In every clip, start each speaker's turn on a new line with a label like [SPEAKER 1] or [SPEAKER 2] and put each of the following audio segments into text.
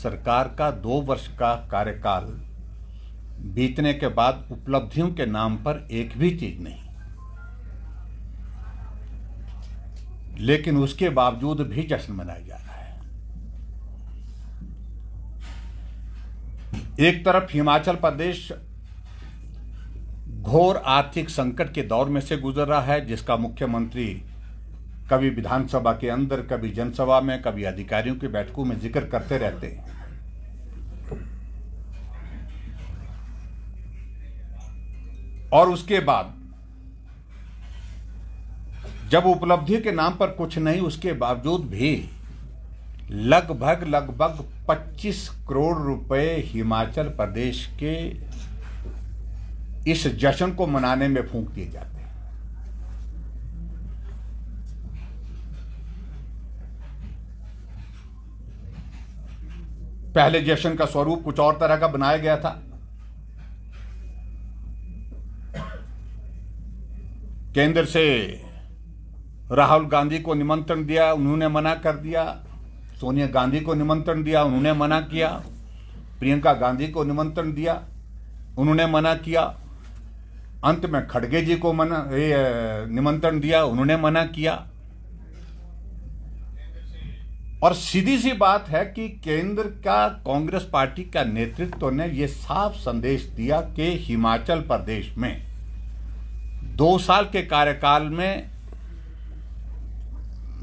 [SPEAKER 1] सरकार का 2 वर्ष का कार्यकाल बीतने के बाद उपलब्धियों के नाम पर एक भी चीज नहीं, लेकिन उसके बावजूद भी जश्न मनाया जा रहा है। एक तरफ हिमाचल प्रदेश घोर आर्थिक संकट के दौर में से गुजर रहा है, जिसका मुख्यमंत्री कभी विधानसभा के अंदर, कभी जनसभा में, कभी अधिकारियों की बैठकों में जिक्र करते रहते हैं। और उसके बाद जब उपलब्धि के नाम पर कुछ नहीं, उसके बावजूद भी लगभग 25 करोड़ रुपए हिमाचल प्रदेश के इस जश्न को मनाने में फूंक दिए जाते हैं। पहले जश्न का स्वरूप कुछ और तरह का बनाया गया था। केंद्र से राहुल गांधी को निमंत्रण दिया, उन्होंने मना कर दिया। सोनिया गांधी को निमंत्रण दिया, उन्होंने मना किया। प्रियंका गांधी को निमंत्रण दिया, उन्होंने मना किया। अंत में खड़गे जी को निमंत्रण दिया, उन्होंने मना किया। और सीधी सी बात है कि केंद्र का कांग्रेस पार्टी का नेतृत्व ने यह साफ संदेश दिया कि हिमाचल प्रदेश में 2 साल के कार्यकाल में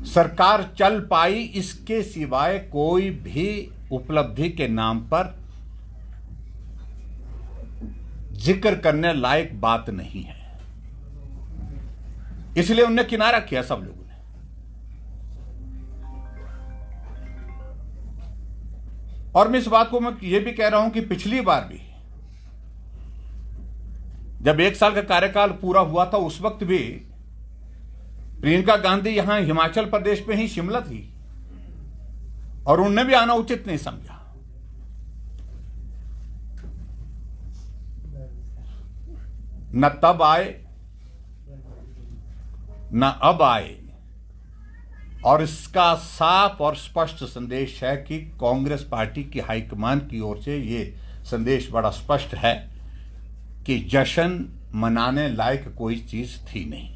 [SPEAKER 1] सरकार चल पाई, इसके सिवाय कोई भी उपलब्धि के नाम पर जिक्र करने लायक बात नहीं है। इसलिए उन्हें किनारा किया सब लोगों ने। और मैं इस बात को मैं ये भी कह रहा हूं कि पिछली बार भी जब 1 साल का कार्यकाल पूरा हुआ था, उस वक्त भी प्रियंका गांधी यहां हिमाचल प्रदेश में ही शिमला थी और उन्होंने भी आना उचित नहीं समझा। न तब आए न अब आए। और इसका साफ और स्पष्ट संदेश है कि कांग्रेस पार्टी की हाईकमान की ओर से यह संदेश बड़ा स्पष्ट है कि जश्न मनाने लायक कोई चीज थी नहीं।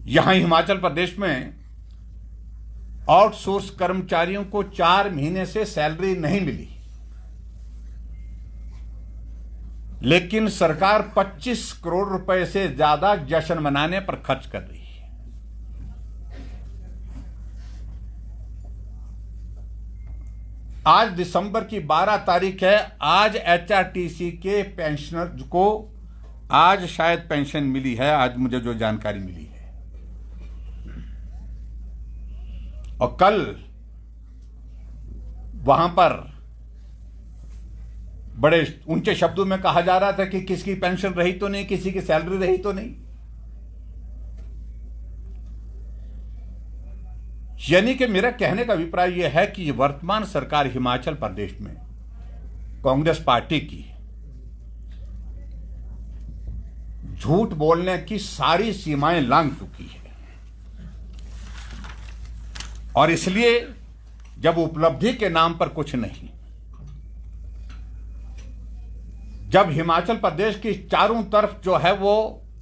[SPEAKER 1] यहां हिमाचल प्रदेश में आउटसोर्स कर्मचारियों को 4 महीने से सैलरी नहीं मिली, लेकिन सरकार 25 करोड़ रुपए से ज्यादा जश्न मनाने पर खर्च कर रही है। आज दिसंबर की 12 तारीख है। आज एचआरटीसी के पेंशनर को आज शायद पेंशन मिली है, आज मुझे जो जानकारी मिली है। और कल वहां पर बड़े ऊंचे शब्दों में कहा जा रहा था कि किसकी पेंशन रही तो नहीं, किसी की सैलरी रही तो नहीं। यानी कि मेरा कहने का अभिप्राय यह है कि वर्तमान सरकार हिमाचल प्रदेश में कांग्रेस पार्टी की झूठ बोलने की सारी सीमाएं लांघ चुकी है। और इसलिए जब उपलब्धि के नाम पर कुछ नहीं, जब हिमाचल प्रदेश की चारों तरफ जो है वो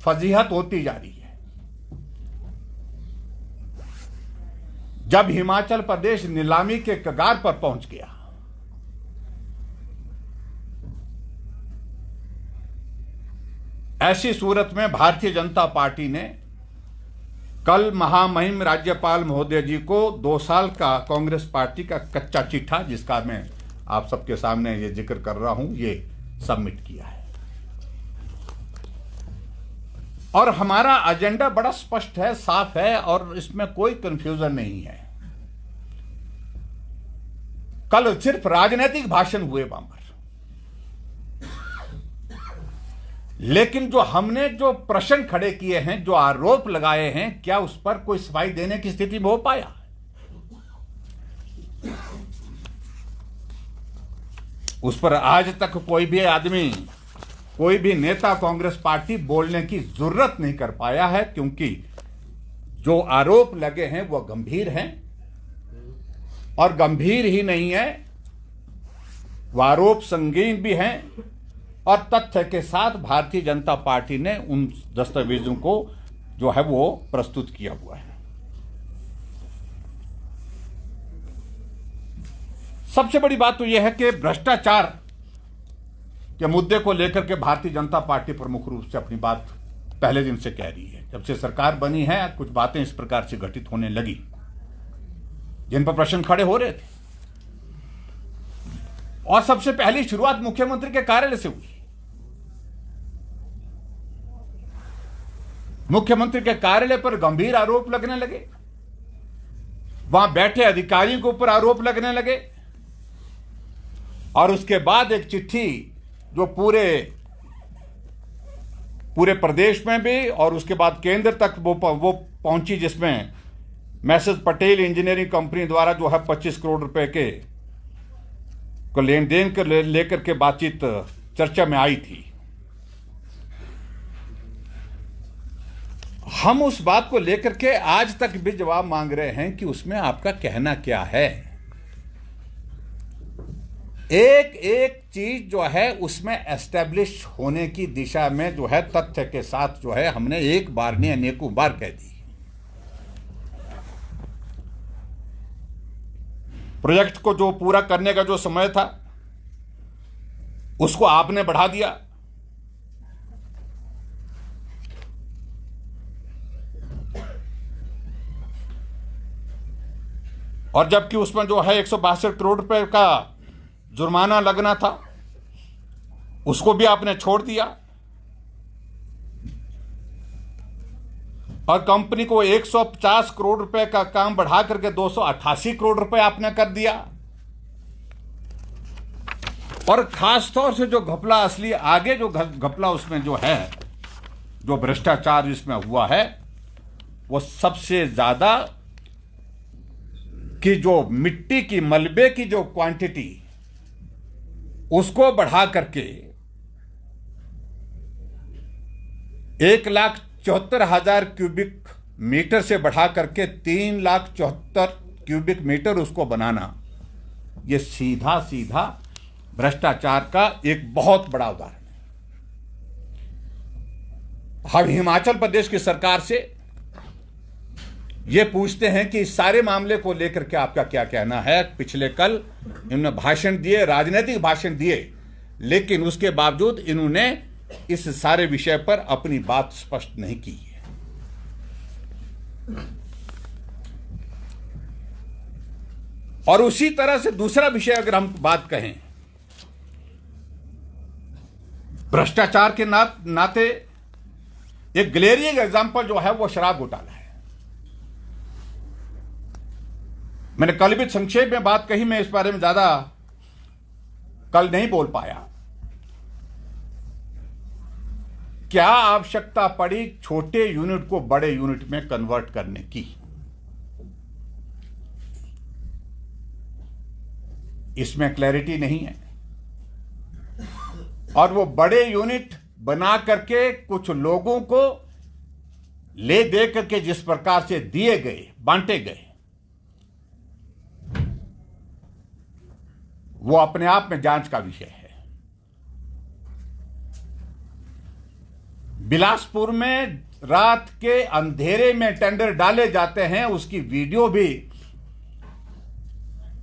[SPEAKER 1] फजीहत होती जा रही है, जब हिमाचल प्रदेश नीलामी के कगार पर पहुंच गया, ऐसी सूरत में भारतीय जनता पार्टी ने कल महामहिम राज्यपाल महोदय जी को 2 साल का कांग्रेस पार्टी का कच्चा चिट्ठा, जिसका मैं आप सबके सामने ये जिक्र कर रहा हूं, ये सबमिट किया है। और हमारा एजेंडा बड़ा स्पष्ट है, साफ है और इसमें कोई कंफ्यूजन नहीं है। कल सिर्फ राजनीतिक भाषण हुए बामर, लेकिन जो हमने जो प्रश्न खड़े किए हैं, जो आरोप लगाए हैं, क्या उस पर कोई सफाई देने की स्थिति में हो पाया? उस पर आज तक कोई भी आदमी, कोई भी नेता कांग्रेस पार्टी बोलने की जरूरत नहीं कर पाया है, क्योंकि जो आरोप लगे हैं वो गंभीर हैं और गंभीर ही नहीं है, वह आरोप संगीन भी हैं और तथ्य के साथ भारतीय जनता पार्टी ने उन दस्तावेजों को जो है वो प्रस्तुत किया हुआ है। सबसे बड़ी बात तो यह है कि भ्रष्टाचार के मुद्दे को लेकर के भारतीय जनता पार्टी प्रमुख रूप से अपनी बात पहले दिन से कह रही है। जब से सरकार बनी है कुछ बातें इस प्रकार से घटित होने लगी जिन पर प्रश्न खड़े हो रहे थे, और सबसे पहली शुरुआत मुख्यमंत्री के कार्यालय से हुई। मुख्यमंत्री के कार्यालय पर गंभीर आरोप लगने लगे, वहां बैठे अधिकारियों के ऊपर आरोप लगने लगे, और उसके बाद एक चिट्ठी जो पूरे प्रदेश में भी और उसके बाद केंद्र तक वो पहुंची, जिसमें मैसेज पटेल इंजीनियरिंग कंपनी द्वारा जो है 25 करोड़ रुपए के को लेन देन कर लेकर के बातचीत चर्चा में आई थी। हम उस बात को लेकर के आज तक भी जवाब मांग रहे हैं कि उसमें आपका कहना क्या है। एक एक चीज जो है उसमें एस्टेब्लिश होने की दिशा में जो है तथ्य के साथ जो है हमने एक बार नहीं अनेकों बार कह दी। प्रोजेक्ट को जो पूरा करने का जो समय था उसको आपने बढ़ा दिया, और जबकि उसमें जो है 162 करोड़ रुपए का जुर्माना लगना था उसको भी आपने छोड़ दिया, और कंपनी को 150 करोड़ रुपए का काम बढ़ा करके 288 करोड़ रुपए आपने कर दिया। और खास तौर से जो घपला असली आगे जो घपला उसमें जो है, जो भ्रष्टाचार जिसमें हुआ है, वो सबसे ज्यादा कि जो मिट्टी की मलबे की जो क्वांटिटी उसको बढ़ा करके 1,74,000 क्यूबिक मीटर से बढ़ा करके 3,74,000 क्यूबिक मीटर उसको बनाना, ये सीधा सीधा भ्रष्टाचार का एक बहुत बड़ा उदाहरण है। हम हिमाचल प्रदेश की सरकार से ये पूछते हैं कि इस सारे मामले को लेकर के आपका क्या कहना है। पिछले कल इन्होंने भाषण दिए, राजनीतिक भाषण दिए, लेकिन उसके बावजूद इन्होंने इस सारे विषय पर अपनी बात स्पष्ट नहीं की है। और उसी तरह से दूसरा विषय अगर हम बात कहें, भ्रष्टाचार के नाते एक ग्लेरियन एग्जांपल जो है वो शराब घोटाला है। मैंने कल भी संक्षेप में बात कही, मैं इस बारे में ज्यादा कल नहीं बोल पाया। क्या आवश्यकता पड़ी छोटे यूनिट को बड़े यूनिट में कन्वर्ट करने की? इसमें क्लैरिटी नहीं है। और वो बड़े यूनिट बना करके कुछ लोगों को ले दे करके जिस प्रकार से दिए गए, बांटे गए, वो अपने आप में जांच का विषय है। बिलासपुर में रात के अंधेरे में टेंडर डाले जाते हैं, उसकी वीडियो भी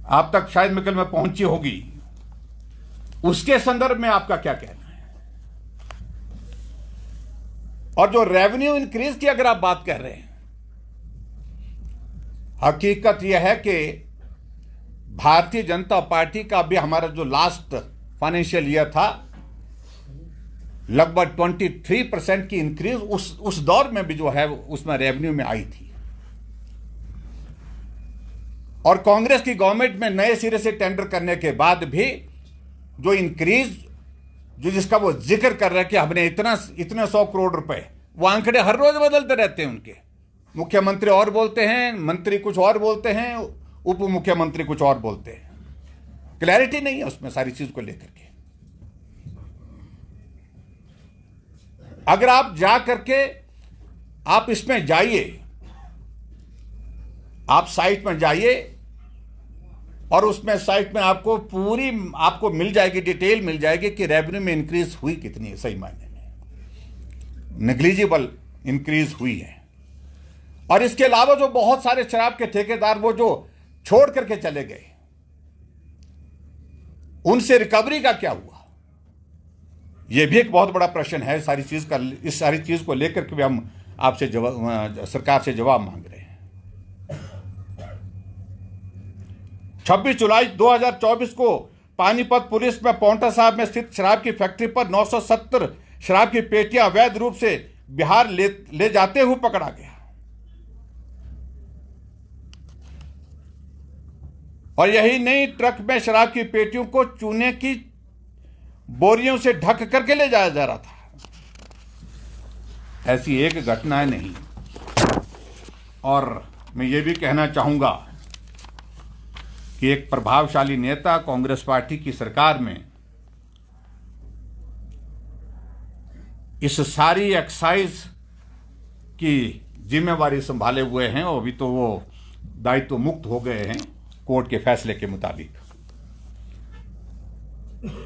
[SPEAKER 1] आप तक शायद मिकल में पहुंची होगी। उसके संदर्भ में आपका क्या कहना है? और जो रेवेन्यू इंक्रीज की अगर आप बात कर रहे हैं, हकीकत यह है कि भारतीय जनता पार्टी का भी हमारा जो लास्ट फाइनेंशियल ईयर था, लगभग 23% की इंक्रीज उस दौर में भी जो है उसमें रेवेन्यू में आई थी। और कांग्रेस की गवर्नमेंट में नए सिरे से टेंडर करने के बाद भी जो इंक्रीज जो जिसका वो जिक्र कर रहा है कि हमने इतने 100 करोड़ रुपए, वो आंकड़े हर रोज बदलते रहते हैं उनके। मुख्यमंत्री और बोलते हैं, मंत्री कुछ और बोलते हैं, उप मुख्यमंत्री कुछ और बोलते हैं। क्लैरिटी नहीं है उसमें सारी चीज को लेकर के। अगर आप जा करके आप इसमें जाइए, आप साइट में जाइए, और उसमें साइट में आपको पूरी आपको मिल जाएगी, डिटेल मिल जाएगी कि रेवेन्यू में इंक्रीज हुई कितनी है। सही मायने में नेग्लिजिबल इंक्रीज हुई है। और इसके अलावा जो बहुत सारे शराब के ठेकेदार वो जो छोड़ करके चले गए, उनसे रिकवरी का क्या हुआ, यह भी एक बहुत बड़ा प्रश्न है। सारी चीज का, इस सारी चीज को लेकर के भी हम आपसे सरकार से जवाब मांग रहे हैं। 26 जुलाई 2024 को पानीपत पुलिस में पांवटा साहब में स्थित शराब की फैक्ट्री पर 970 शराब की पेटियां अवैध रूप से बिहार ले जाते हुए पकड़ा गया। और यही नहीं, ट्रक में शराब की पेटियों को चूने की बोरियों से ढक करके ले जाया जा रहा था। ऐसी एक घटना नहीं। और मैं ये भी कहना चाहूंगा कि एक प्रभावशाली नेता कांग्रेस पार्टी की सरकार में इस सारी एक्साइज की जिम्मेवारी संभाले हुए हैं और अभी तो वो दायित्व मुक्त हो गए हैं कोर्ट के फैसले के मुताबिक।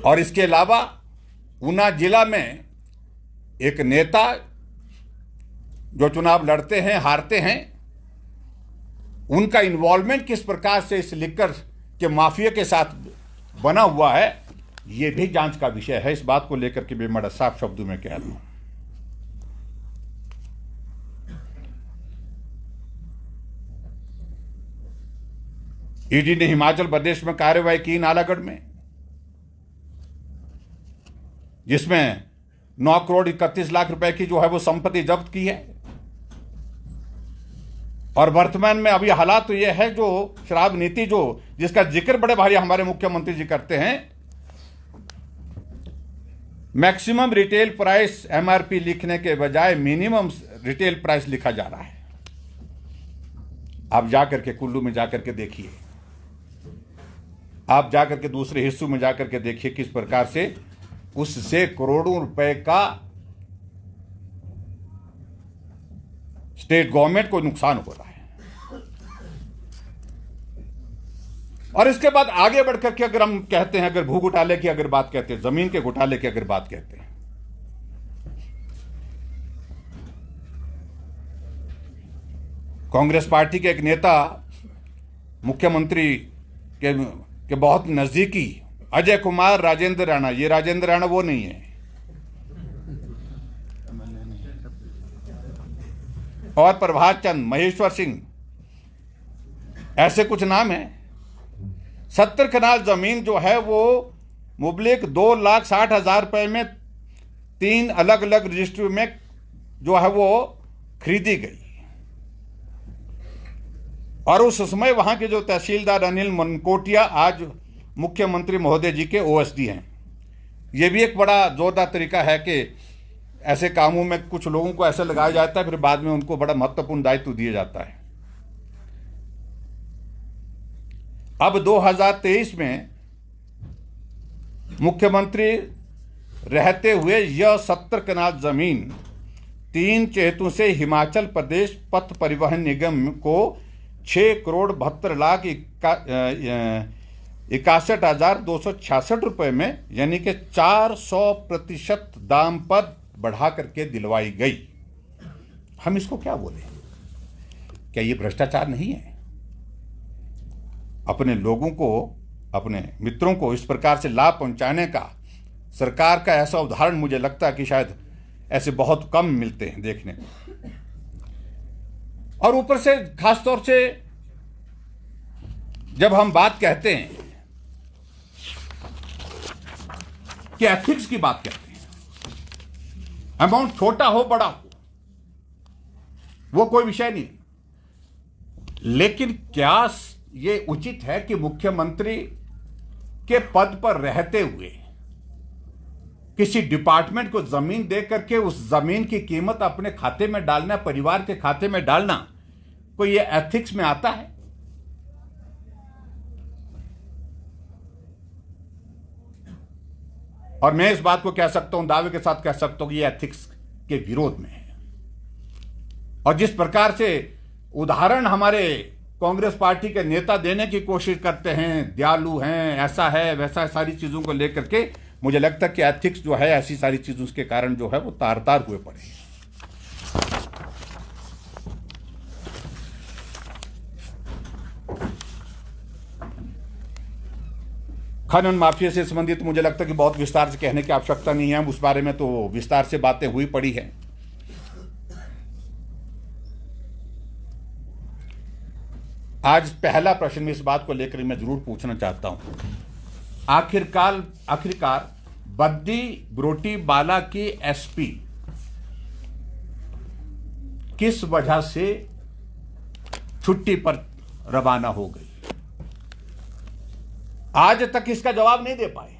[SPEAKER 1] और इसके अलावा ऊना जिला में एक नेता जो चुनाव लड़ते हैं, हारते हैं, उनका इन्वॉल्वमेंट किस प्रकार से इस लिकर के माफिया के साथ बना हुआ है, यह भी जांच का विषय है। इस बात को लेकर के भी मैं साफ शब्दों में कह रहा हूं। ईडी ने हिमाचल प्रदेश में कार्रवाई की नालागढ़ में, जिसमें 9 करोड़ 31 लाख रुपए की जो है वो संपत्ति जब्त की है। और वर्तमान में अभी हालात तो यह है, जो शराब नीति जो जिसका जिक्र बड़े भारी हमारे मुख्यमंत्री जी करते हैं, मैक्सिमम रिटेल प्राइस एमआरपी लिखने के बजाय मिनिमम रिटेल प्राइस लिखा जा रहा है। आप जाकर के कुल्लू में जाकर के देखिए, आप जाकर के दूसरे हिस्सों में जाकर के देखिए किस प्रकार से उससे करोड़ों रुपए का स्टेट गवर्नमेंट को नुकसान हो रहा है। और इसके बाद आगे बढ़कर के अगर हम कहते हैं, अगर भू घोटाले की अगर बात कहते हैं, जमीन के घोटाले की अगर बात कहते हैं, कांग्रेस पार्टी के एक नेता मुख्यमंत्री के बहुत नजदीकी अजय कुमार राजेंद्र राणा, ये राजेंद्र राणा वो नहीं है, और प्रभात चंद, महेश्वर सिंह, ऐसे कुछ नाम हैं। 70 कनाल जमीन जो है वो मुबलिक 2,60,000 रुपए में 3 अलग अलग रजिस्ट्री में जो है वो खरीदी गई। और उस समय वहां के जो तहसीलदार अनिल मनकोटिया आज मुख्यमंत्री महोदय जी के ओएसडी हैं। यह भी एक बड़ा जोरदार तरीका है कि ऐसे कामों में कुछ लोगों को ऐसे लगाया जाता है, फिर बाद में उनको बड़ा महत्वपूर्ण दायित्व दिया जाता है। अब 2023 में मुख्यमंत्री रहते हुए यह 70 कनाल जमीन 3 चेतों से हिमाचल प्रदेश पथ परिवहन निगम को 6 करोड़ 72 लाख 61,266 रुपए में, यानी कि 400% दाम पर बढ़ा करके दिलवाई गई। हम इसको क्या बोले? क्या ये भ्रष्टाचार नहीं है? अपने लोगों को, अपने मित्रों को इस प्रकार से लाभ पहुंचाने का सरकार का ऐसा उदाहरण मुझे लगता है कि शायद ऐसे बहुत कम मिलते हैं देखने को। और ऊपर से खासतौर से जब हम बात कहते हैं कि एथिक्स की बात कहते हैं, अमाउंट छोटा हो बड़ा हो वो कोई विषय नहीं, लेकिन क्या ये उचित है कि मुख्यमंत्री के पद पर रहते हुए किसी डिपार्टमेंट को जमीन दे करके उस जमीन की कीमत अपने खाते में डालना, परिवार के खाते में डालना, कोई ये एथिक्स में आता है? और मैं इस बात को कह सकता हूं, दावे के साथ कह सकता हूं कि ये एथिक्स के विरोध में है। और जिस प्रकार से उदाहरण हमारे कांग्रेस पार्टी के नेता देने की कोशिश करते हैं, दयालु हैं, ऐसा है वैसा है, सारी चीज़ों को लेकर के मुझे लगता है कि एथिक्स जो है ऐसी सारी चीज़ों के कारण जो है वो तार तार हुए पड़े हैं। खनन माफिया से संबंधित मुझे लगता है कि बहुत विस्तार से कहने की आवश्यकता नहीं है, उस बारे में तो विस्तार से बातें हुई पड़ी है। आज पहला प्रश्न इस बात को लेकर मैं जरूर पूछना चाहता हूं, आखिरकार बद्दी बरोटीवाला की एसपी किस वजह से छुट्टी पर रवाना हो गई? आज तक इसका जवाब नहीं दे पाए।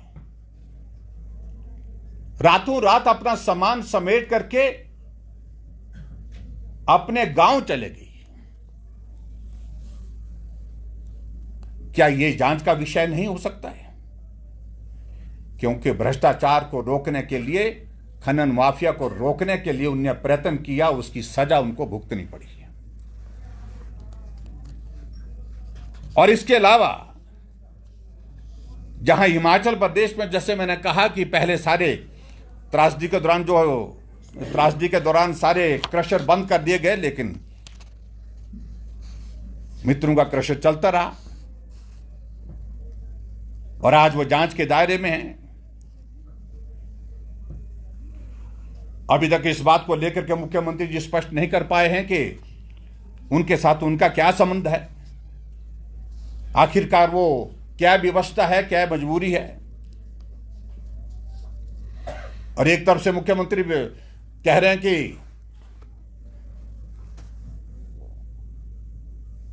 [SPEAKER 1] रातों रात अपना सामान समेट करके अपने गांव चले गई। क्या यह जांच का विषय नहीं हो सकता है? क्योंकि भ्रष्टाचार को रोकने के लिए, खनन माफिया को रोकने के लिए उन्होंने प्रयत्न किया, उसकी सजा उनको भुगतनी पड़ी है। और इसके अलावा जहां हिमाचल प्रदेश में, जैसे मैंने कहा कि पहले सारे त्रासदी के दौरान सारे क्रशर बंद कर दिए गए, लेकिन मित्रों का क्रशर चलता रहा और आज वो जांच के दायरे में है। अभी तक इस बात को लेकर के मुख्यमंत्री जी स्पष्ट नहीं कर पाए हैं कि उनके साथ उनका क्या संबंध है, आखिरकार वो क्या व्यवस्था है, क्या मजबूरी है। और एक तरफ से मुख्यमंत्री कह रहे हैं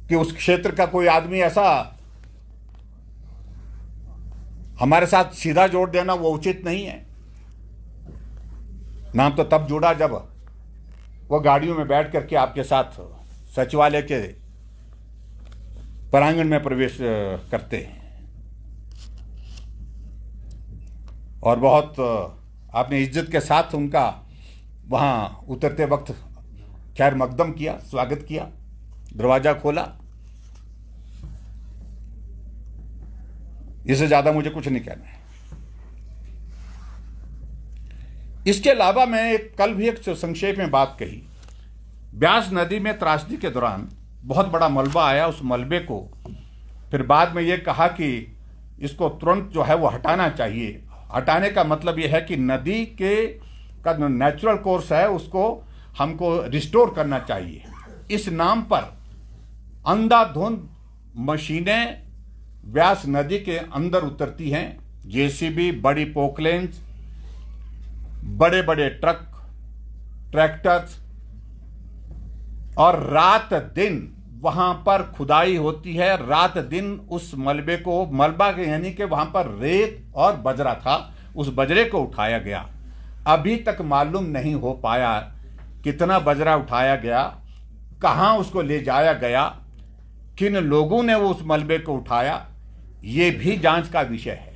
[SPEAKER 1] कि उस क्षेत्र का कोई आदमी ऐसा हमारे साथ सीधा जोड़ देना वो उचित नहीं है। नाम तो तब जुड़ा जब वो गाड़ियों में बैठ करके आपके साथ सचिवालय के प्रांगण में प्रवेश करते हैं और बहुत आपने इज्जत के साथ उनका वहां उतरते वक्त खैर मकदम किया, स्वागत किया, दरवाजा खोला। इससे ज्यादा मुझे कुछ नहीं कहना है। इसके अलावा मैं कल भी एक संक्षेप में बात कही, ब्यास नदी में त्रासदी के दौरान बहुत बड़ा मलबा आया। उस मलबे को फिर बाद में यह कहा कि इसको तुरंत जो है वो हटाना चाहिए। हटाने का मतलब यह है कि नदी का नेचुरल कोर्स है उसको हमको रिस्टोर करना चाहिए। इस नाम पर अंधाधुंध मशीनें ब्यास नदी के अंदर उतरती हैं, जेसीबी, बड़ी पोकलेंस, बड़े बड़े ट्रक, ट्रैक्टर्स, और रात दिन वहां पर खुदाई होती है। रात दिन उस मलबे को, मलबा के यानी कि वहां पर रेत और बजरा था, उस बजरे को उठाया गया। अभी तक मालूम नहीं हो पाया कितना बजरा उठाया गया, कहां उसको ले जाया गया, किन लोगों ने वो उस मलबे को उठाया, ये भी जांच का विषय है।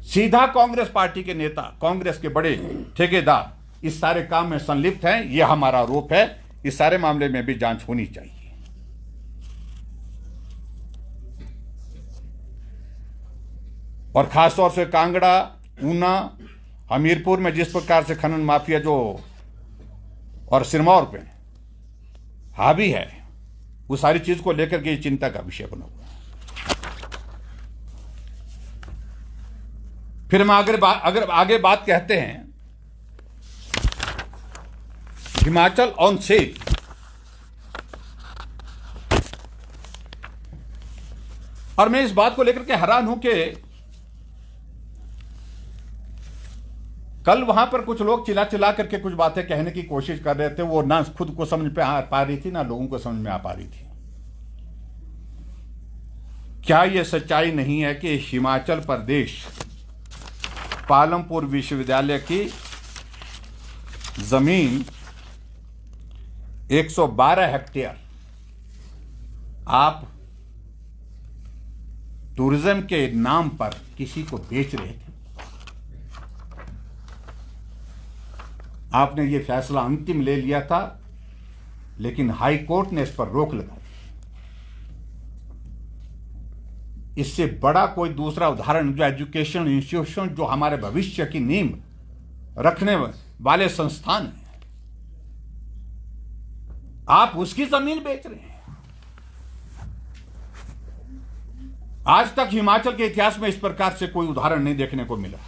[SPEAKER 1] सीधा कांग्रेस पार्टी के नेता, कांग्रेस के बड़े ठेकेदार इस सारे काम में संलिप्त हैं, यह हमारा आरोप है। इस सारे मामले में भी जांच होनी चाहिए। और खासतौर से कांगड़ा, ऊना, हमीरपुर में जिस प्रकार से खनन माफिया जो और सिरमौर पे हावी है, वो सारी चीज को लेकर के चिंता का विषय बना हुआ है। फिर हम अगर आगे बात कहते हैं हिमाचल ऑन सेल, और मैं इस बात को लेकर के हैरान हूं कि कल वहां पर कुछ लोग चिल्ला चिल्ला करके कुछ बातें कहने की कोशिश कर रहे थे, वो ना खुद को समझ पे आ पा रही थी ना लोगों को समझ में आ पा रही थी। क्या यह सच्चाई नहीं है कि हिमाचल प्रदेश पालमपुर विश्वविद्यालय की जमीन 112 हेक्टेयर आप टूरिज्म के नाम पर किसी को बेच रहे थे? आपने ये फैसला अंतिम ले लिया था, लेकिन हाई कोर्ट ने इस पर रोक लगा दी। इससे बड़ा कोई दूसरा उदाहरण जो एजुकेशन इंस्टीट्यूशन, जो हमारे भविष्य की नींव रखने वाले संस्थान हैं, आप उसकी जमीन बेच रहे हैं। आज तक हिमाचल के इतिहास में इस प्रकार से कोई उदाहरण नहीं देखने को मिला।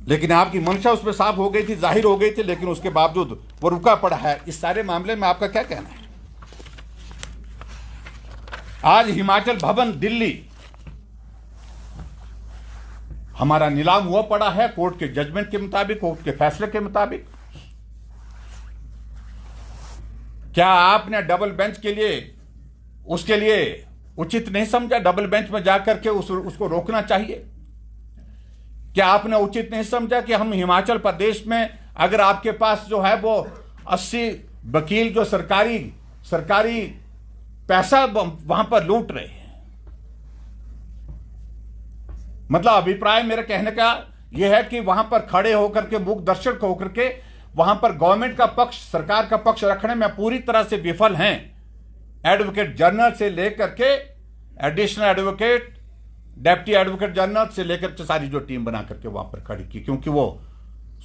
[SPEAKER 1] लेकिन आपकी मंशा उसमें साफ हो गई थी, जाहिर हो गई थी, लेकिन उसके बावजूद वो रुका पड़ा है। इस सारे मामले में आपका क्या कहना है? आज हिमाचल भवन दिल्ली हमारा नीलाम हुआ पड़ा है कोर्ट के जजमेंट के मुताबिक, कोर्ट के फैसले के मुताबिक। क्या आपने डबल बेंच के लिए उसके लिए उचित नहीं समझा? डबल बेंच में जाकर के उसको रोकना चाहिए। क्या आपने उचित नहीं समझा कि हम हिमाचल प्रदेश में अगर आपके पास जो है वो 80 वकील जो सरकारी पैसा वहां पर लूट रहे हैं? मतलब अभिप्राय मेरे कहने का यह है कि वहां पर खड़े होकर के मूक दर्शक होकर के वहां पर गवर्नमेंट का पक्ष, सरकार का पक्ष रखने में पूरी तरह से विफल हैं। एडवोकेट जनरल से लेकर के additional advocate, deputy advocate general से लेकर के सारी जो टीम बना करके वहां पर खड़ी की, क्योंकि वो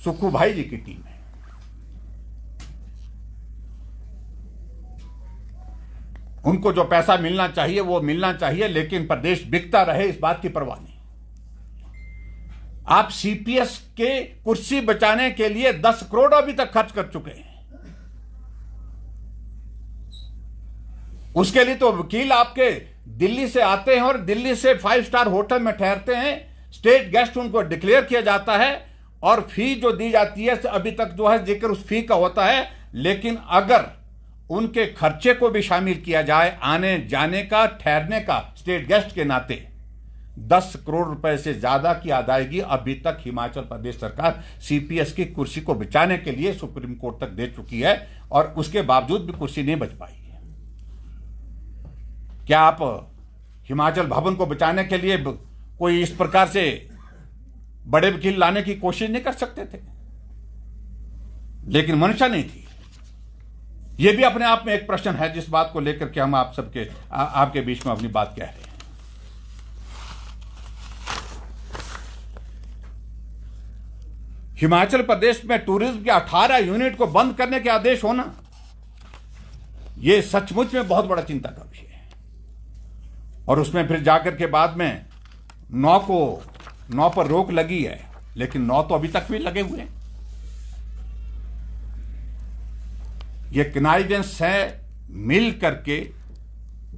[SPEAKER 1] सुक्खू भाई जी की टीम है। उनको जो पैसा मिलना चाहिए वो मिलना चाहिए, लेकिन प्रदेश बिकता रहे इस बात की परवाह नहीं। आप सीपीएस के कुर्सी बचाने के लिए 10 करोड़ अभी तक खर्च कर चुके हैं। उसके लिए तो वकील आपके दिल्ली से आते हैं और दिल्ली से 5 स्टार होटल में ठहरते हैं, स्टेट गेस्ट उनको डिक्लेयर किया जाता है और फी जो दी जाती है अभी तक जो है जिक्र उस फी का होता है। लेकिन अगर उनके खर्चे को भी शामिल किया जाए, आने जाने का, ठहरने का, स्टेट गेस्ट के नाते 10 करोड़ रुपए से ज्यादा की अदायगी अभी तक हिमाचल प्रदेश सरकार सीपीएस की कुर्सी को बचाने के लिए सुप्रीम कोर्ट तक दे चुकी है और उसके बावजूद भी कुर्सी नहीं बच पाई है। क्या आप हिमाचल भवन को बचाने के लिए कोई इस प्रकार से बड़े वकील लाने की कोशिश नहीं कर सकते थे? लेकिन मंशा नहीं थी। यह भी अपने आप में एक प्रश्न है जिस बात को लेकर के हम आप सबके आपके बीच में अपनी बात कह रहे हैं। हिमाचल प्रदेश में टूरिज्म के 18 यूनिट को बंद करने के आदेश होना, यह सचमुच में बहुत बड़ा चिंता का विषय है। और उसमें फिर जाकर के बाद में 9 पर रोक लगी है, लेकिन 9 तो अभी तक भी लगे हुए हैं। ये कनाइजेंस है मिल करके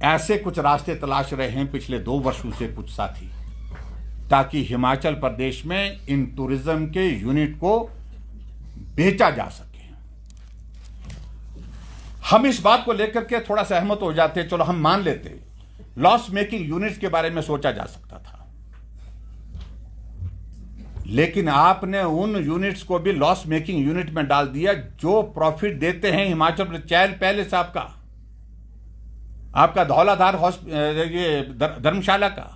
[SPEAKER 1] ऐसे कुछ रास्ते तलाश रहे हैं पिछले 2 वर्षों से कुछ साथी, ताकि हिमाचल प्रदेश में इन टूरिज्म के यूनिट को बेचा जा सके। हम इस बात को लेकर के थोड़ा सहमत हो जाते, चलो हम मान लेते लॉस मेकिंग यूनिट्स के बारे में सोचा जा सकता था, लेकिन आपने उन यूनिट्स को भी लॉस मेकिंग यूनिट में डाल दिया जो प्रॉफिट देते हैं हिमाचल प्रदेश। चैल पैलेस आपका धौलाधार ये धर्मशाला का,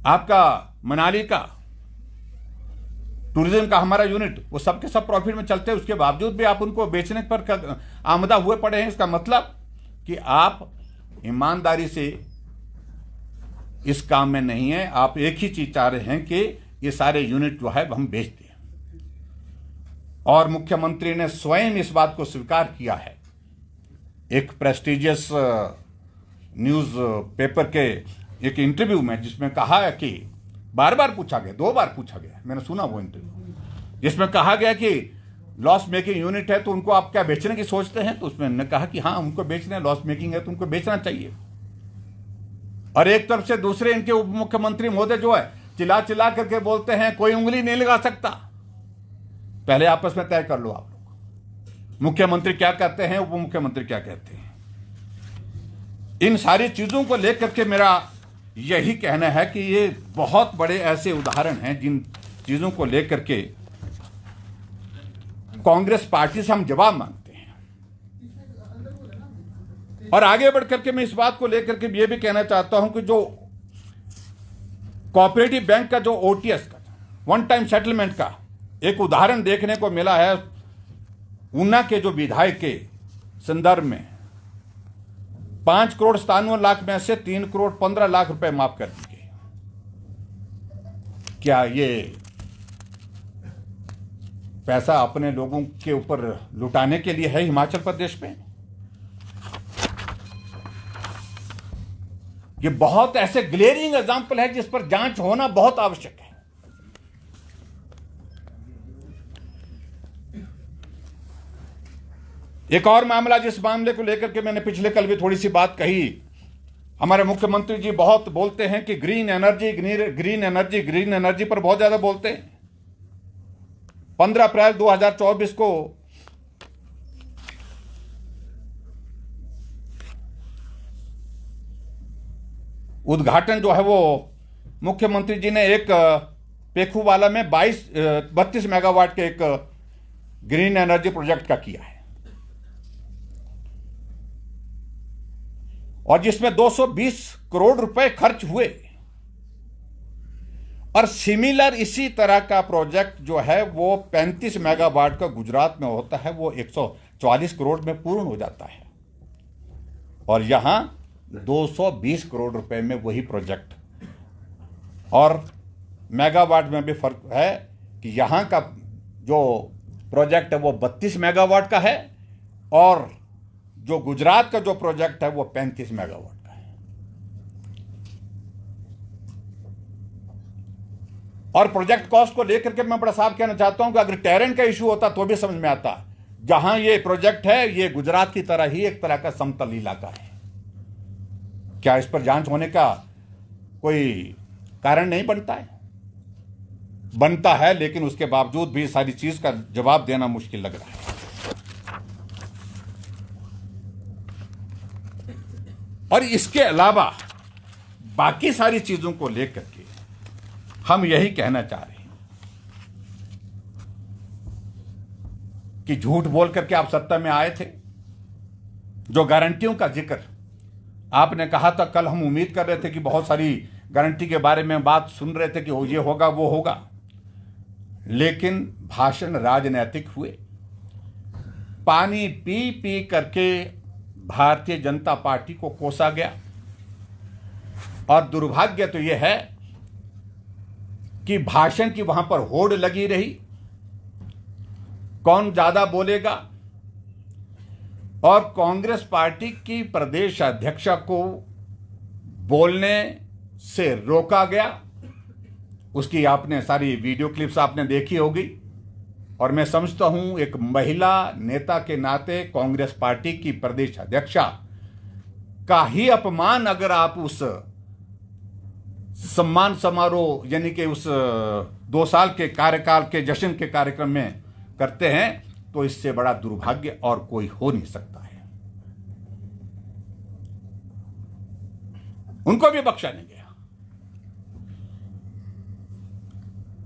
[SPEAKER 1] आपका मनाली का टूरिज्म का हमारा यूनिट, वो सबके सब प्रॉफिट में चलते हैं। उसके बावजूद भी आप उनको बेचने पर आमदा हुए पड़े हैं। इसका मतलब कि आप ईमानदारी से इस काम में नहीं है। आप एक ही चीज चाह रहे हैं कि ये सारे यूनिट जो है हम बेच दें। और मुख्यमंत्री ने स्वयं इस बात को स्वीकार किया है। एक प्रेस्टिजियस न्यूज पेपर के एक इंटरव्यू में, जिसमें कहा है कि बार बार पूछा गया, 2 बार पूछा गया, मैंने सुना वो इंटरव्यू, जिसमें कहा गया कि लॉस मेकिंग यूनिट है तो उनको आप क्या बेचने की सोचते हैं? तो उसमें उन्होंने कहा कि हाँ, उनको बेचना है, लॉस मेकिंग है तो उनको बेचना चाहिए। और एक तरफ से दूसरे इनके उप मुख्यमंत्री महोदय जो है चिल्ला चिल्ला करके बोलते हैं कोई उंगली नहीं लगा सकता। पहले आपस में तय कर लो आप लोग, मुख्यमंत्री क्या कहते हैं, उप मुख्यमंत्री क्या कहते हैं। इन सारी चीजों को लेकर के मेरा यही कहना है कि ये बहुत बड़े ऐसे उदाहरण हैं जिन चीजों को लेकर के कांग्रेस पार्टी से हम जवाब मांगते हैं। और आगे बढ़कर के मैं इस बात को लेकर के ये भी कहना चाहता हूं कि जो कोऑपरेटिव बैंक का जो ओटीएस का वन टाइम सेटलमेंट का एक उदाहरण देखने को मिला है, ऊना के जो विधायक के संदर्भ में 5 करोड़ 97 लाख में से 3 करोड़ 15 लाख रुपए माफ कर दिए गए। क्या ये पैसा अपने लोगों के ऊपर लुटाने के लिए है हिमाचल प्रदेश में? ये बहुत ऐसे ग्लेरिंग एग्जाम्पल है जिस पर जांच होना बहुत आवश्यक है। एक और मामला, जिस मामले को लेकर के मैंने पिछले कल भी थोड़ी सी बात कही, हमारे मुख्यमंत्री जी बहुत बोलते हैं कि ग्रीन एनर्जी पर बहुत ज्यादा बोलते हैं। 15 अप्रैल 2024 को उद्घाटन जो है वो मुख्यमंत्री जी ने एक पेखूवाला में 32 मेगावाट के एक ग्रीन एनर्जी प्रोजेक्ट का किया है, और जिसमें 220 करोड़ रुपए खर्च हुए। और सिमिलर इसी तरह का प्रोजेक्ट जो है वो 35 मेगावाट का गुजरात में होता है, वो 140 करोड़ में पूर्ण हो जाता है, और यहां 220 करोड़ रुपए में वही प्रोजेक्ट। और मेगावाट में भी फर्क है कि यहां का जो प्रोजेक्ट है वो 32 मेगावाट का है, और जो गुजरात का जो प्रोजेक्ट है वो 35 मेगावाट का है। और प्रोजेक्ट कॉस्ट को लेकर के मैं बड़ा साफ कहना चाहता हूं कि अगर टेरेन का इशू होता तो भी समझ में आता। जहां ये प्रोजेक्ट है ये गुजरात की तरह ही एक तरह का समतल इलाका है। क्या इस पर जांच होने का कोई कारण नहीं बनता है? बनता है, लेकिन उसके बावजूद भी सारी चीज का जवाब देना मुश्किल लग रहा है। और इसके अलावा बाकी सारी चीजों को लेकर के हम यही कहना चाह रहे हैं कि झूठ बोल करके आप सत्ता में आए थे। जो गारंटियों का जिक्र आपने कहा था, कल हम उम्मीद कर रहे थे कि बहुत सारी गारंटी के बारे में बात सुन रहे थे कि ये होगा वो होगा, लेकिन भाषण राजनैतिक हुए। पानी पी पी करके भारतीय जनता पार्टी को कोसा गया। और दुर्भाग्य तो यह है कि भाषण की वहां पर होड़ लगी रही, कौन ज्यादा बोलेगा, और कांग्रेस पार्टी की प्रदेश अध्यक्षा को बोलने से रोका गया। उसकी आपने सारी वीडियो क्लिप्स आपने देखी होगी, और मैं समझता हूं एक महिला नेता के नाते कांग्रेस पार्टी की प्रदेश अध्यक्षा का ही अपमान अगर आप उस सम्मान समारोह यानी कि उस 2 साल के कार्यकाल के जश्न के कार्यक्रम में करते हैं, तो इससे बड़ा दुर्भाग्य और कोई हो नहीं सकता है। उनको भी बख्शा नहीं गया।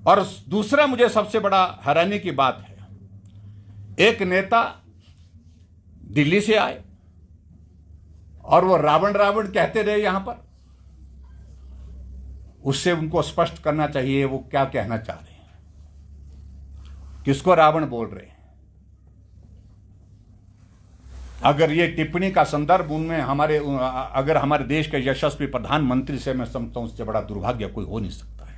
[SPEAKER 1] और दूसरा मुझे सबसे बड़ा हैरानी की बात है, एक नेता दिल्ली से आए और वो रावण रावण कहते रहे यहां पर। उससे उनको स्पष्ट करना चाहिए वो क्या कहना चाह रहे हैं, किसको रावण बोल रहे हैं। अगर ये टिप्पणी का संदर्भ उनमें अगर हमारे देश के यशस्वी प्रधानमंत्री से मैं समझता हूं, उससे बड़ा दुर्भाग्य कोई हो नहीं सकता है।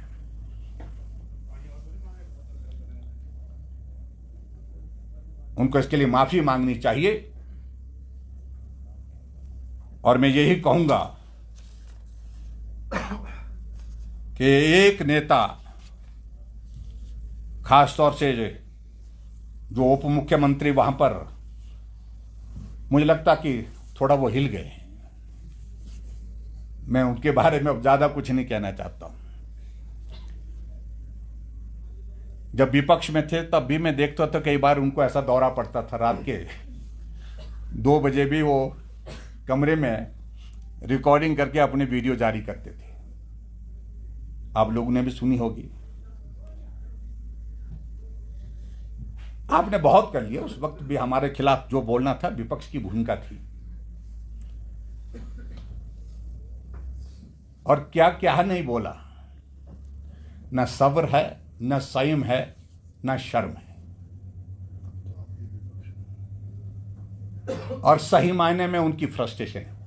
[SPEAKER 1] उनको इसके लिए माफी मांगनी चाहिए। और मैं यही कहूंगा कि एक नेता, खासतौर से जो उप मुख्यमंत्री वहां पर, मुझे लगता कि थोड़ा वो हिल गए। मैं उनके बारे में अब ज्यादा कुछ नहीं कहना चाहता हूं। जब विपक्ष में थे तब भी मैं देखता था, कई बार उनको ऐसा दौरा पड़ता था, रात के 2 बजे भी वो कमरे में रिकॉर्डिंग करके अपने वीडियो जारी करते थे। आप लोगों ने भी सुनी होगी। आपने बहुत कर लिया। उस वक्त भी हमारे खिलाफ जो बोलना था विपक्ष की भूमिका थी। और क्या क्या नहीं बोला। न सब्र है, न संयम है, न शर्म है। और सही मायने में उनकी फ्रस्ट्रेशन है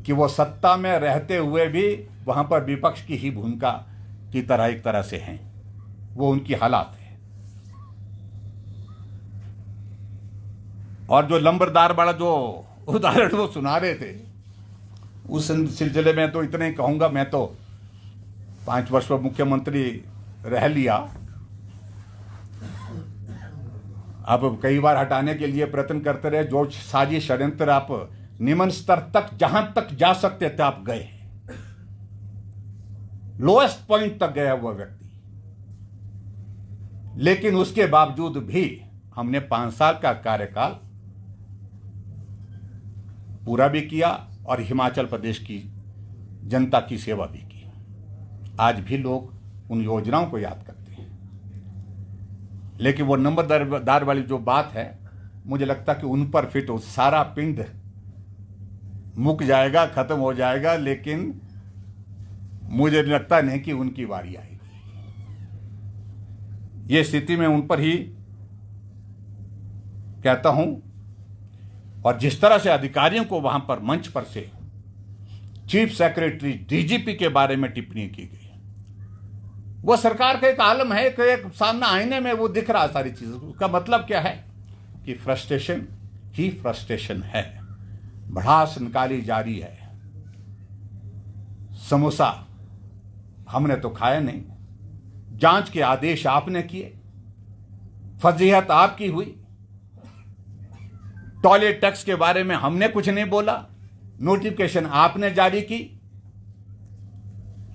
[SPEAKER 1] कि वो सत्ता में रहते हुए भी वहां पर विपक्ष की ही भूमिका की तरह एक तरह से हैं। वो उनकी हालात है। और जो लंबरदार वाला जो उदाहरण वो सुना रहे थे, उस सिलसिले में तो इतने कहूंगा, मैं तो 5 वर्ष में मुख्यमंत्री रह लिया। अब कई बार हटाने के लिए प्रयत्न करते रहे, जो साजिश षड्यंत्र आप निम्न स्तर तक जहां तक जा सकते थे आप गए, लोएस्ट पॉइंट तक गया हुआ व्यक्ति। लेकिन उसके बावजूद भी हमने 5 साल का कार्यकाल पूरा भी किया और हिमाचल प्रदेश की जनता की सेवा भी की। आज भी लोग उन योजनाओं को याद करते हैं। लेकिन वो नंबरदार वाली जो बात है, मुझे लगता कि उन पर फिट हो सारा पिंड मुक जाएगा, खत्म हो जाएगा। लेकिन मुझे लगता नहीं कि उनकी बारी आएगी। ये स्थिति में उन पर ही कहता हूं। और जिस तरह से अधिकारियों को वहां पर मंच पर से चीफ सेक्रेटरी, डीजीपी के बारे में टिप्पणी की गई, वो सरकार का एक आलम है, एक सामने आईने में वो दिख रहा है सारी चीजें। उसका मतलब क्या है कि फ्रस्ट्रेशन ही फ्रस्ट्रेशन है, भड़ास निकाली जा रही है। समोसा हमने तो खाया नहीं, जांच के आदेश आपने किए, फजीहत आपकी हुई, टॉयलेट टैक्स के बारे में हमने कुछ नहीं बोला, नोटिफिकेशन आपने जारी की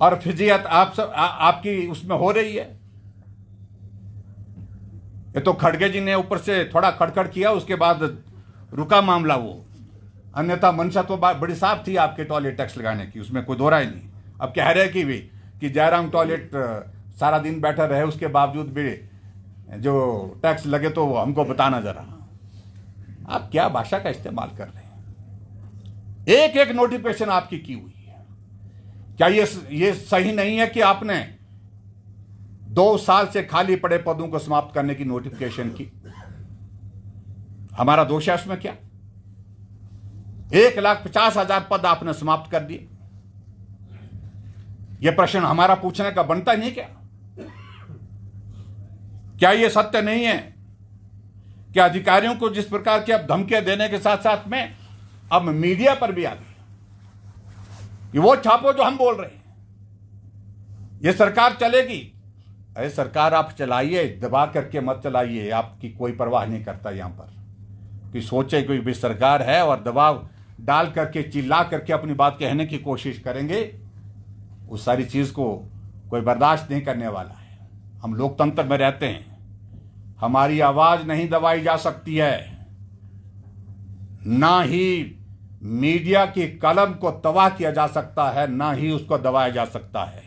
[SPEAKER 1] और फजीहत आपकी उसमें हो रही है। ये तो खड़गे जी ने ऊपर से थोड़ा खड़खड़ किया, उसके बाद रुका मामला वो। अन्यथा मंशा तो बड़ी साफ थी आपके टॉयलेट टैक्स लगाने की, उसमें कोई दो राय नहीं। अब कह रहे कि भी कि जयराम टॉयलेट सारा दिन बैठा रहे, उसके बावजूद भी जो टैक्स लगे तो हमको बताना जरा। आप क्या भाषा का इस्तेमाल कर रहे हैं? एक एक नोटिफिकेशन आपकी की हुई है। क्या ये सही नहीं है कि आपने 2 साल से खाली पड़े पदों को समाप्त करने की नोटिफिकेशन की? हमारा दोष है उसमें क्या? 1,50,000 पद आपने समाप्त कर दिए। यह प्रश्न हमारा पूछने का बनता नहीं क्या? क्या यह सत्य नहीं है कि अधिकारियों को जिस प्रकार की अब धमकियां देने के साथ साथ में अब मीडिया पर भी आ गई कि वो छापो जो हम बोल रहे हैं, ये सरकार चलेगी? अरे सरकार आप चलाइए, दबा करके मत चलाइए। आपकी कोई परवाह नहीं करता यहां पर कि सोचे कोई भी सरकार है और दबाव डाल करके चिल्ला करके अपनी बात कहने की कोशिश करेंगे, उस सारी चीज को कोई बर्दाश्त नहीं करने वाला है। हम लोकतंत्र में रहते हैं, हमारी आवाज नहीं दबाई जा सकती है, ना ही मीडिया की कलम को तबाह किया जा सकता है, ना ही उसको दबाया जा सकता है।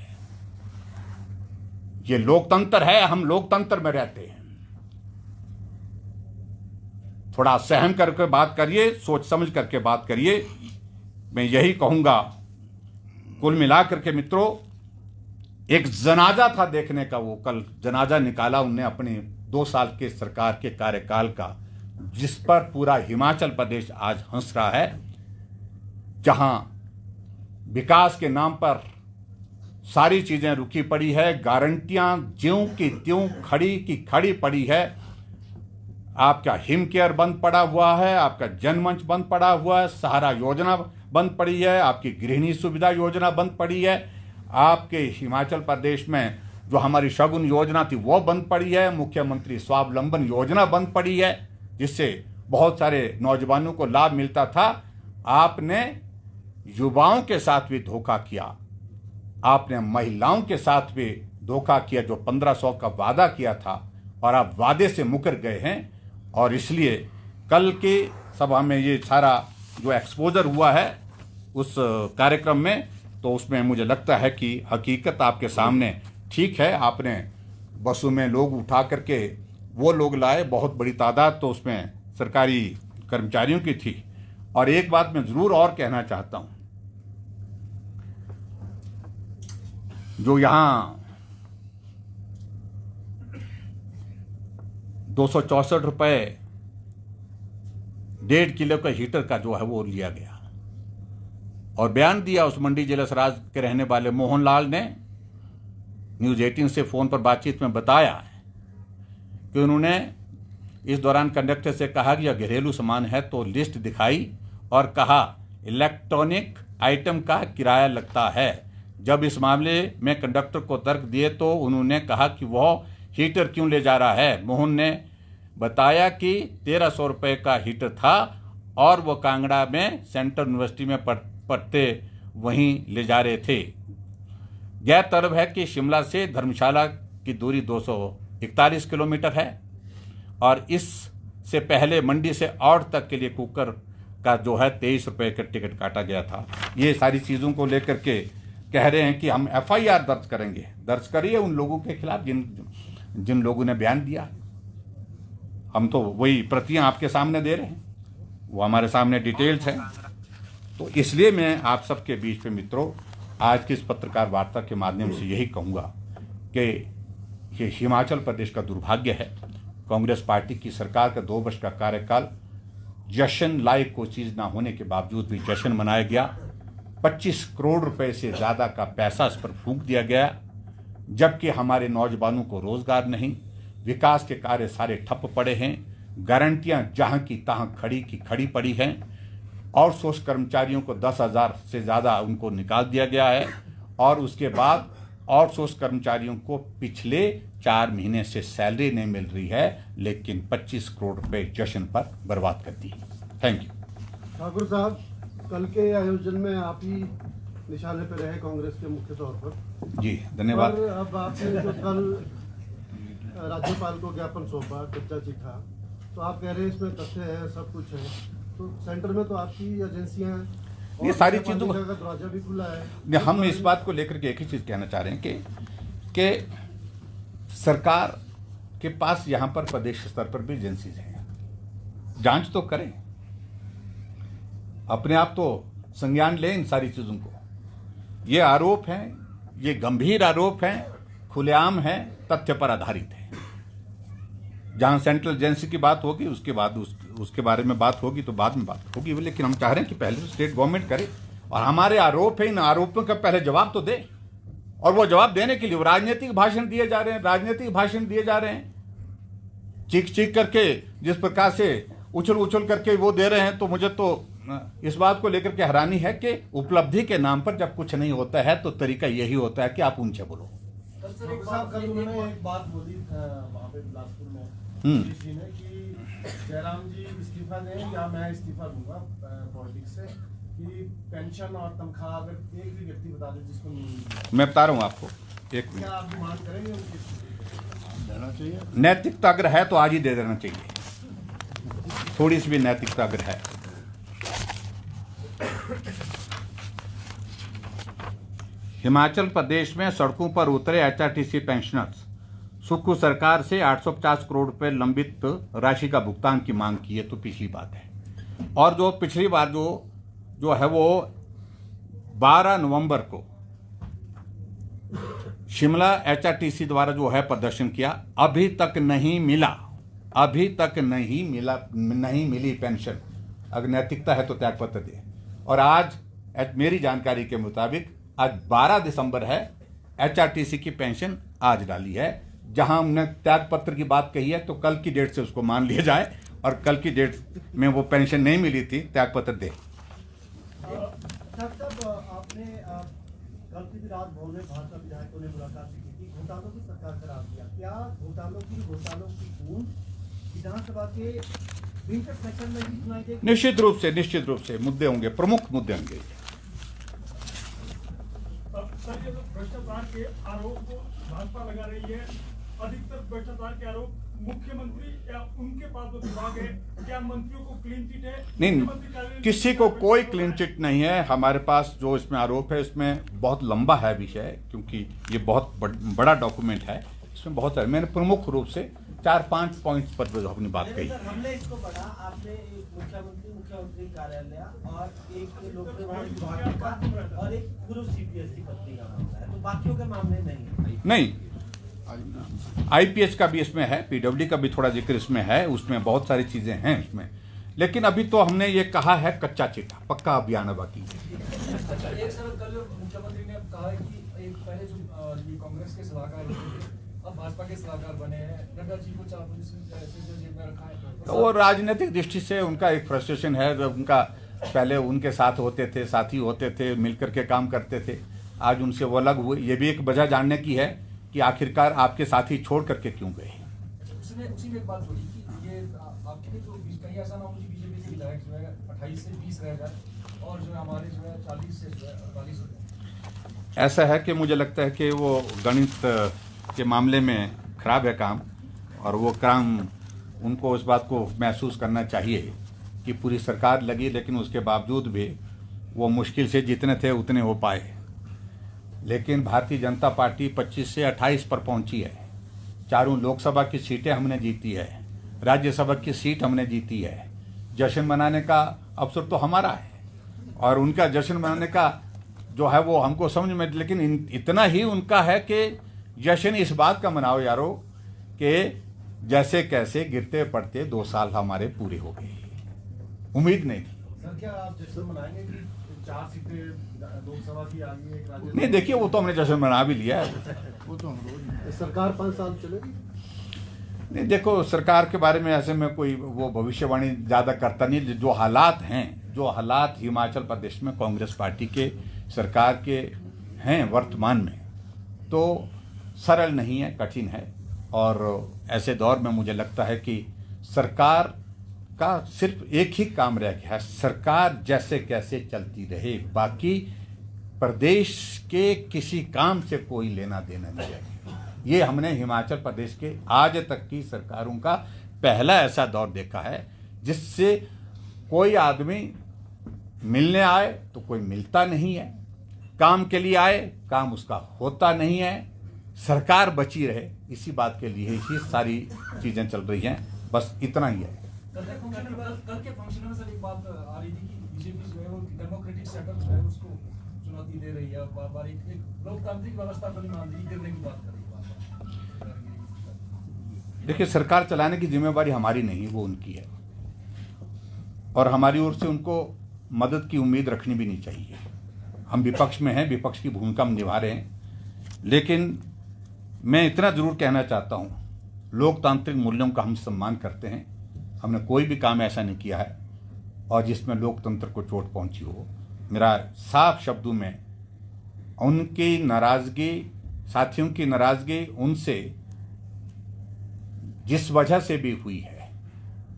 [SPEAKER 1] ये लोकतंत्र है, हम लोकतंत्र में रहते हैं। थोड़ा सहम करके बात करिए, सोच समझ करके बात करिए। मैं यही कहूंगा। कुल मिलाकर के मित्रों, एक जनाजा था देखने का, वो कल जनाजा निकाला उनने अपने 2 साल के सरकार के कार्यकाल का, जिस पर पूरा हिमाचल प्रदेश आज हंस रहा है, जहां विकास के नाम पर सारी चीजें रुकी पड़ी है, गारंटियां ज्यों की त्यों खड़ी की खड़ी पड़ी है। आपका हिम केयर बंद पड़ा हुआ है, आपका जनमंच बंद पड़ा हुआ है, सहारा योजना बंद पड़ी है, आपकी गृहिणी सुविधा योजना बंद पड़ी है, आपके हिमाचल प्रदेश में जो हमारी शगुन योजना थी वो बंद पड़ी है, मुख्यमंत्री स्वावलंबन योजना बंद पड़ी है, जिससे बहुत सारे नौजवानों को लाभ मिलता था। आपने युवाओं के साथ भी धोखा किया, आपने महिलाओं के साथ भी धोखा किया, जो 1500 का वादा किया था और आप वादे से मुकर गए हैं। और इसलिए कल के सभा में ये सारा जो एक्सपोजर हुआ है उस कार्यक्रम में, तो उसमें मुझे लगता है कि हकीकत आपके सामने ठीक है। आपने बसों में लोग उठा करके वो लोग लाए, बहुत बड़ी तादाद तो उसमें सरकारी कर्मचारियों की थी। और एक बात मैं जरूर और कहना चाहता हूं, जो यहां 264 रुपए 1.5 किलो का हीटर का जो है वो लिया गया। और बयान दिया उस मंडी जिलसराज के रहने वाले मोहनलाल ने न्यूज़ 18 से फ़ोन पर बातचीत में बताया कि उन्होंने इस दौरान कंडक्टर से कहा कि यह घरेलू सामान है तो लिस्ट दिखाई और कहा इलेक्ट्रॉनिक आइटम का किराया लगता है। जब इस मामले में कंडक्टर को तर्क दिए तो उन्होंने कहा कि वह हीटर क्यों ले जा रहा है। मोहन ने बताया कि 1300 रुपये का हीटर था और वो कांगड़ा में सेंट्रल यूनिवर्सिटी में पढ़ते वहीं ले जा रहे थे। गौरतलब है कि शिमला से धर्मशाला की दूरी 241 किलोमीटर है और इससे पहले मंडी से औड तक के लिए कुकर का जो है 23 रुपये का टिकट काटा गया था। ये सारी चीज़ों को लेकर के कह रहे हैं कि हम FIR दर्ज करेंगे। दर्ज करिए उन लोगों के खिलाफ जिन लोगों ने बयान दिया। हम तो वही प्रतियां आपके सामने दे रहे हैं, वो हमारे सामने डिटेल्स हैं। तो इसलिए मैं आप सबके बीच में मित्रों आज की इस पत्रकार वार्ता के माध्यम से यही कहूँगा कि ये हिमाचल प्रदेश का दुर्भाग्य है। कांग्रेस पार्टी की सरकार का 2 वर्ष का कार्यकाल जश्न लायक कोई चीज़ ना होने के बावजूद भी जश्न मनाया गया। 25 करोड़ रुपए से ज़्यादा का पैसा इस पर फूंक दिया गया, जबकि हमारे नौजवानों को रोज़गार नहीं, विकास के कार्य सारे ठप पड़े हैं, गारंटियां जहां की तहां खड़ी की खड़ी पड़ी हैं। आउटसोर्स कर्मचारियों को 10,000 से ज़्यादा उनको निकाल दिया गया है और उसके बाद आउटसोर्स कर्मचारियों को पिछले 4 महीने से सैलरी नहीं मिल रही है, लेकिन 25 करोड़ रुपए जश्न पर बर्बाद कर दी। Thank you.
[SPEAKER 2] ठाकुर साहब, कल के आयोजन में आप ही निशाने पर रहे कांग्रेस के मुख्य तौर पर।
[SPEAKER 1] जी धन्यवाद।
[SPEAKER 2] अब आपने जो कल राज्यपाल को ज्ञापन सौंपा, कच्चा चिट्ठा, तो आप कह रहे हैं इसमें तथ्य है, सब कुछ है, तो सेंटर में तो आपकी एजेंसियां,
[SPEAKER 1] ये सारी चीज़ों
[SPEAKER 2] का दरवाजा भी खुला है।
[SPEAKER 1] हम इस बात को लेकर के एक ही चीज़ कहना चाह रहे हैं कि सरकार के पास यहाँ पर प्रदेश स्तर पर भी एजेंसीज हैं, जांच तो करें, अपने आप तो संज्ञान लें इन सारी चीज़ों को। ये आरोप हैं, ये गंभीर आरोप हैं, खुलेआम हैं, तथ्य पर आधारित है। जहां सेंट्रल एजेंसी की बात होगी उसके बाद उसके बारे में बात होगी तो बाद में बात होगी, लेकिन हम चाह रहे हैं कि पहले तो स्टेट गवर्नमेंट करे और हमारे आरोप है, इन आरोपों का पहले जवाब तो दे। और वो जवाब देने के लिए राजनीतिक भाषण दिए जा रहे हैं, चीख करके जिस प्रकार से उछल करके वो दे रहे हैं। तो मुझे तो इस बात को लेकर के हैरानी है कि उपलब्धि के नाम पर जब कुछ नहीं होता है तो तरीका यही होता है कि आप ऊंचे बोलो।
[SPEAKER 2] कल उन्होंने एक बात बोली वहाँ पे बिलासपुर में जी ने कि जयराम जी इस्तीफा दें या मैं इस्तीफा दूंगा पॉलिटिक्स से, कि पेंशन और तनख्वाह अगर एक भी व्यक्ति बता दे जिसको नहीं, मैं
[SPEAKER 1] बता रहा हूँ आपको, एक मिनट,
[SPEAKER 2] क्या आप डिमांड करेंगे उनकी देना चाहिए?
[SPEAKER 1] नैतिकता अगर है तो आज ही दे देना चाहिए, थोड़ी सी भी नैतिकता अगर है। हिमाचल प्रदेश में सड़कों पर उतरे HRTC पेंशनर्स, सुक्खू सरकार से 850 करोड़ रुपए लंबित राशि का भुगतान की मांग की है। तो पिछली बात है, और जो पिछली बार जो है वो 12 नवंबर को शिमला HRTC द्वारा जो है प्रदर्शन किया, अभी तक नहीं मिली पेंशन। अगर नैतिकता है तो त्यागपत्र दे। और आज मेरी जानकारी के मुताबिक आज 12 दिसंबर है, HRTC की पेंशन आज डाली है। जहां हमने त्यागपत्र की बात कही है तो कल की डेट से उसको मान लिया जाए, और कल की डेट में वो पेंशन नहीं मिली थी, त्यागपत्र दे।
[SPEAKER 2] आपने कल की रात बोले भाजपा विधायकों ने मुलाकात की थी, घोटालों की सरकार करार दिया, क्या घोटालों की गूंज विधानसभा के विंटर सेशन में भी सुनाई देगी?
[SPEAKER 1] निश्चित रूप से मुद्दे होंगे, प्रमुख मुद्दे होंगे।
[SPEAKER 3] सर, ये भ्रष्टाचार के आरोप को भाजपा लगा रही है, अधिकतर भ्रष्टाचार के आरोप मुख्यमंत्री या उनके पास जो विभाग है, क्या मंत्रियों को क्लीन चिट है?
[SPEAKER 1] नहीं, किसी को कोई क्लीन चिट नहीं है। हमारे पास जो इसमें आरोप है इसमें बहुत लंबा है विषय, क्योंकि ये बहुत बड़ा डॉक्यूमेंट है, इसमें बहुत सारे, मैंने प्रमुख रूप से 4-5 पॉइंट्स पर जो अपनी बात कही।
[SPEAKER 4] हमने इसको पढ़ा, आपने मुख्यमंत्री कार्यालय और एक लोक निर्माण विभाग का और एक पूर्व CPSC पत्नी का मामला है, तो बाकियों के मामले
[SPEAKER 1] नहीं। IPH का भी इसमें है, PWD का भी थोड़ा जिक्र इसमें है, उसमें बहुत सारी चीज़ें हैं इसमें, लेकिन अभी तो हमने ये कहा है कच्चा चिट्ठा, पक्का अभियान बाकी है।
[SPEAKER 5] अच्छा, एक सर कल मुख्यमंत्री ने कहा है कि एक पहले जो ये कांग्रेस के सलाहकार होते थे अब भाजपा के सलाहकार बने हैं, नड्डा जी को 4 पोजीशन ऐसे जेब में रखा है।
[SPEAKER 1] तो वो राजनीतिक दृष्टि से उनका एक फ्रस्ट्रेशन है। उनका पहले उनके साथ होते थे, साथी होते थे, मिलकर के काम करते थे, आज उनसे वो अलग हुए। ये भी एक वजह जानने की है कि आखिरकार आपके साथी छोड़ करके क्यों गए।
[SPEAKER 5] उसी में एक बात बोली कि ये आपके जो कहीं ऐसा ना हो कि बीजेपी के विधायक जो है 28 से 20 रह जाए और जो है हमारे जो है 40 से जो है 48 हो जाए।
[SPEAKER 1] ऐसा है कि मुझे लगता है कि वो गणित के मामले में खराब है काम, और वो काम उनको उस बात को महसूस करना चाहिए कि पूरी सरकार लगी, लेकिन उसके बावजूद भी वो मुश्किल से जितने थे उतने हो पाए। लेकिन भारतीय जनता पार्टी 25 से 28 पर पहुंची है। चारों लोकसभा की सीटें हमने जीती है, राज्यसभा की सीट हमने जीती है। जश्न मनाने का अवसर तो हमारा है, और उनका जश्न मनाने का जो है वो हमको समझ में, लेकिन इतना ही उनका है कि जश्न इस बात का मनाओ यारो कि जैसे कैसे गिरते पड़ते 2 साल हमारे पूरे हो गए। उम्मीद नहीं थी।
[SPEAKER 2] सर क्या आप जश्न मनाएंगे कि 4 सीटें लोकसभा की आ गई, एक राज्य
[SPEAKER 1] नहीं, देखिए वो तो हमने जश्न मना भी लिया है।
[SPEAKER 2] वो तो हम रोज सरकार 5 साल चलेगी।
[SPEAKER 1] नहीं, देखो सरकार के बारे में ऐसे में कोई वो भविष्यवाणी ज़्यादा करता नहीं। जो हालात हैं, जो हालात हिमाचल प्रदेश में कांग्रेस पार्टी के सरकार के हैं वर्तमान में, तो सरल नहीं है, कठिन है। और ऐसे दौर में मुझे लगता है कि सरकार का सिर्फ एक ही काम रह गया है, सरकार जैसे कैसे चलती रहे, बाकी प्रदेश के किसी काम से कोई लेना देना नहीं है। ये हमने हिमाचल प्रदेश के आज तक की सरकारों का पहला ऐसा दौर देखा है जिससे कोई आदमी मिलने आए तो कोई मिलता नहीं है, काम के लिए आए काम उसका होता नहीं है, सरकार बची रहे, इसी बात के लिए ही सारी चीज़ें चल रही हैं। बस इतना ही है।
[SPEAKER 5] कल के फंक्शन में सर एक बात आ रही थी कि बीजेपी जो है वो डेमोक्रेटिक सेटअप जो है उसको चुनौती दे रही है, बार-बार एक लोकतांत्रिक व्यवस्था को नहीं मान रही, गिरने की बात कर रही है।
[SPEAKER 1] देखिए सरकार चलाने की जिम्मेवारी हमारी नहीं, वो उनकी है, और हमारी ओर से उनको मदद की उम्मीद रखनी भी नहीं चाहिए। हम विपक्ष में हैं, विपक्ष की भूमिका हम निभा रहे हैं, लेकिन मैं इतना ज़रूर कहना चाहता हूँ, लोकतांत्रिक मूल्यों का हम सम्मान करते हैं। हमने कोई भी काम ऐसा नहीं किया है और जिसमें लोकतंत्र को चोट पहुंची हो। मेरा साफ शब्दों में उनकी नाराज़गी, साथियों की नाराज़गी उनसे जिस वजह से भी हुई है,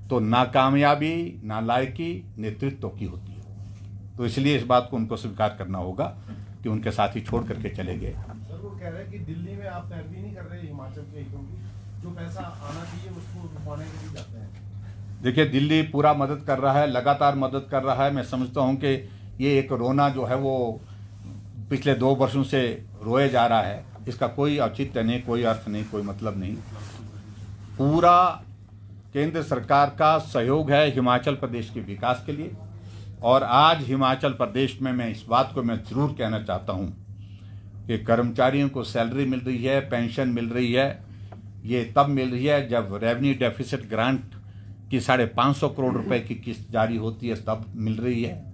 [SPEAKER 1] तो नाकामयाबी, नालायकी नेतृत्व की होती है। तो इसलिए इस बात को उनको स्वीकार करना होगा कि उनके साथी छोड़ करके चले गए।
[SPEAKER 2] सर वो कह रहे हैं कि दिल्ली में आप पैरवी नहीं कर रहे हिमाचल के हितों की, जो पैसा आना चाहिए उसको रुकवाने के लिए जाते हैं।
[SPEAKER 1] देखिए दिल्ली पूरा मदद कर रहा है, लगातार मदद कर रहा है। मैं समझता हूं कि ये एक रोना जो है वो पिछले 2 वर्षों से रोए जा रहा है, इसका कोई औचित्य नहीं, कोई अर्थ नहीं, कोई मतलब नहीं। पूरा केंद्र सरकार का सहयोग है हिमाचल प्रदेश के विकास के लिए, और आज हिमाचल प्रदेश में मैं इस बात को मैं ज़रूर कहना चाहता हूं कि कर्मचारियों को सैलरी मिल रही है, पेंशन मिल रही है। ये तब मिल रही है जब रेवेन्यू डेफिसिट ग्रांट की 550 करोड़ रुपए की किस्त जारी होती है, तब मिल रही है।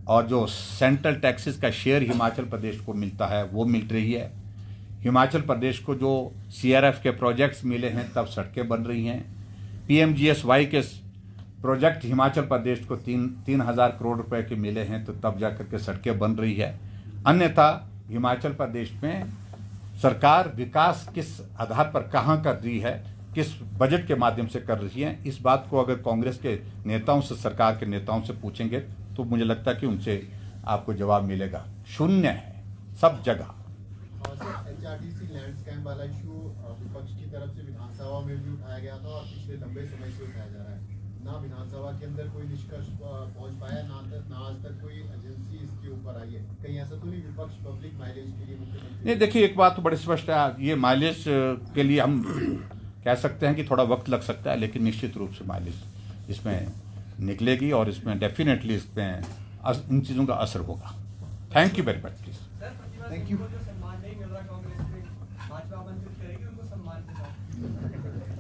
[SPEAKER 1] और जो सेंट्रल टैक्सेस का शेयर हिमाचल प्रदेश को मिलता है वो मिल रही है। हिमाचल प्रदेश को जो CRF के प्रोजेक्ट्स मिले हैं तब सड़कें बन रही हैं। PMGSY के प्रोजेक्ट हिमाचल प्रदेश को 3,000 करोड़ रुपए के मिले हैं, तो तब जाकर के सड़कें बन रही है। अन्यथा हिमाचल प्रदेश में सरकार विकास किस आधार पर कहाँ कर रही है, किस बजट के माध्यम से कर रही है, इस बात को अगर कांग्रेस के नेताओं से, सरकार के नेताओं से पूछेंगे तो मुझे लगता है कि उनसे आपको जवाब मिलेगा। शून्य है सब जगह।
[SPEAKER 6] HRTC लैंड स्कैम वाला इशू विपक्ष की तरफ से विधानसभा में भी उठाया गया था और पिछले लंबे समय से उठाया जा रहा है। ना विधानसभा के अंदर कोई निष्कर्ष पहुंच पाया, ना आज तक कोई एजेंसी इसके ऊपर आई है। कहीं ऐसा तो नहीं विपक्ष पब्लिक माइलेज के लिए मुख्यमंत्री?
[SPEAKER 1] नहीं, देखिए एक बात तो बड़ी स्पष्ट है, ये माइलेज के लिए हम कह सकते हैं कि थोड़ा वक्त लग सकता है, लेकिन निश्चित रूप से माइलेज इसमें निकलेगी और इसमें डेफिनेटली इसमें इन चीज़ों का असर होगा। Thank you very much please.
[SPEAKER 2] Thank you.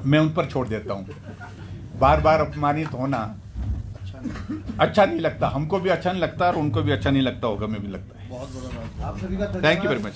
[SPEAKER 1] मैं उन पर छोड़ देता हूँ, बार बार अपमानित होना अच्छा नहीं लगता, हमको भी अच्छा नहीं लगता और उनको भी अच्छा नहीं लगता होगा, मैं भी लगता है।
[SPEAKER 2] बहुत बड़ा
[SPEAKER 1] थैंक यू वेरी मच।